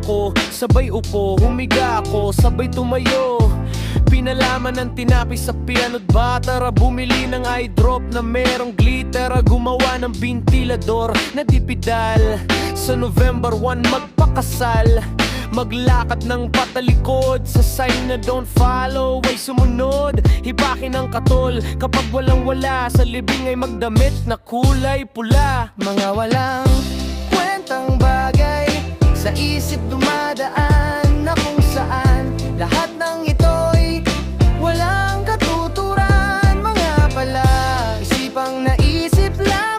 ako, sabay upo, humiga ako, sabay tumayo. Pinalaman ng tinapay sa piano't batara, bumili ng eye drop na merong glitter, gumawa ng ventilador na dipidal. Sa November 1 magpakasal, maglakad ng patalikod, sa sign na don't follow ay sumunod. Hibakin ang katol kapag walang wala, sa libing ay magdamit na kulay pula. Mga walang kwentang bagay sa isip dumadaan na kung saan lahat ng ito'y walang katuturan. Mga pala isipang naisip lamang.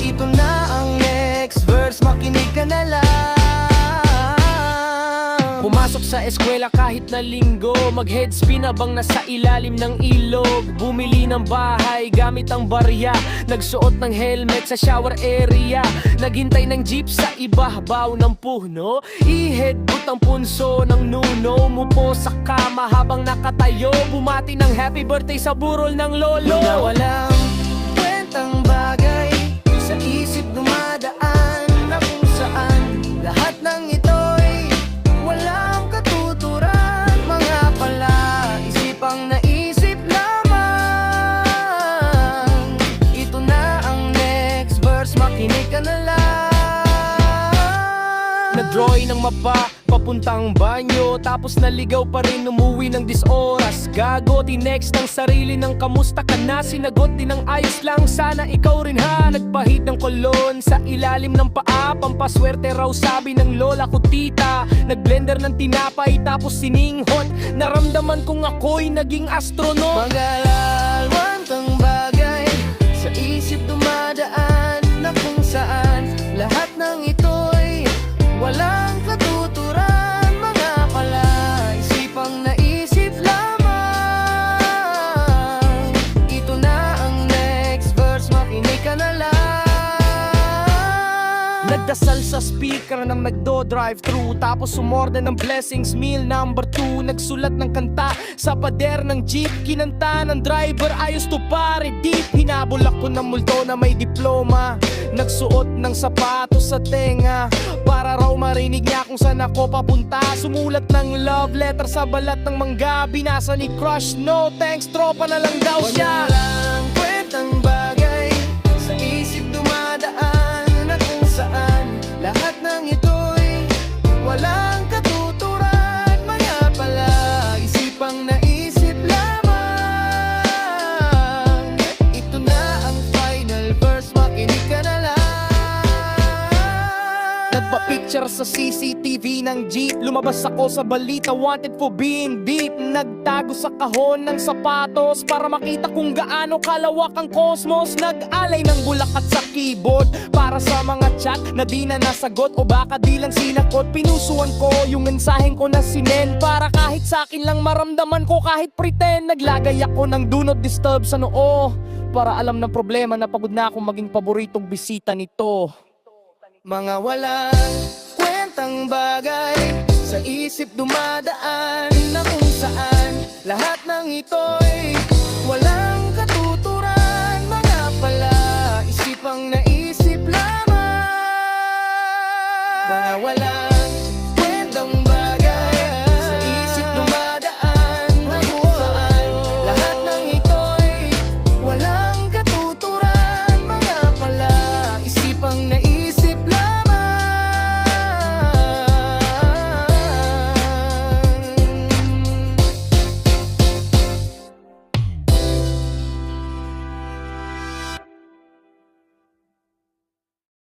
Ito na ang next verse, makinig ka na lang. Pumasok sa eskwela kahit na linggo, mag-headspin abang nasa ilalim ng ilog. Bumili ng bahay gamit ang barya, nagsuot ng helmet sa shower area. Naghintay ng jeep sa ibabaw ng puno, i-headbutt ang punso ng nuno. Mupo sa kama habang nakatayo, bumati ng happy birthday sa burol ng lolo. Mga walang kwentang bagay sa isip dumadaan na kung saan lahat ng ito'y walang katuturan. Mga pala isipang naisip lamang. Ito na ang next verse, makinig ka na lang. Nag-drawing ng mapa papuntang banyo, tapos naligaw pa rin, umuwi ng 10 oras. Gago, tinext ng sarili ng kamusta ka na, sinagot din ng ayos lang, sana ikaw rin ha. Nagpahid ng kolon sa ilalim ng paa, pampaswerte raw sabi ng lola ko tita. Nagblender ng tinapay tapos sininghot, naramdaman kong ako'y naging astronaut. Mag-alalwan kang bagay sa isip dumadaan na kung saan lahat ng ito'y walang katuturan. Mga pala isipang naisip lamang. Ito na ang next verse, makinig ka na lang. Nagdasal sa speaker ng nagdo-drive-thru, tapos sumorder ng blessings meal number 2. Nagsulat ng kanta sa pader ng jeep, kinanta ng driver, ayos to pare deep. Hinabol ako ng multo na may diploma, nagsuot ng sapatos sa tenga para raw marinig niya kung saan ako papunta. Sumulat ng love letter sa balat ng mangga, binasa ni crush, no thanks, tropa na lang daw siya. Walang kwentang bagay sa isip dumadaan na kung saan lahat ng ito'y walang katuturan. Mga pala isipang naisip lamang. Ito na ang final verse, makinig ka na lang. Nagpa-picture sa CCTV ng jeep, lumabas ako sa balita, wanted for being deep. Nagtago sa kahon ng sapatos para makita kung gaano kalawak ang cosmos. Nag-alay ng bulakat sa keyboard para sa mga chat na di na nasagot o baka di lang sinakot. Pinusuan ko yung mensaheng ko na sinend para kahit sa akin lang maramdaman ko, kahit pretend. Naglagay ako ng do not disturb sa noo para alam ng problema na pagod na akong maging paboritong bisita nito. Mga walang kwentang bagay sa isip dumadaan na kung saan lahat ng ito'y walang katuturan. Mga pala isipang naisip lamang. Mga walang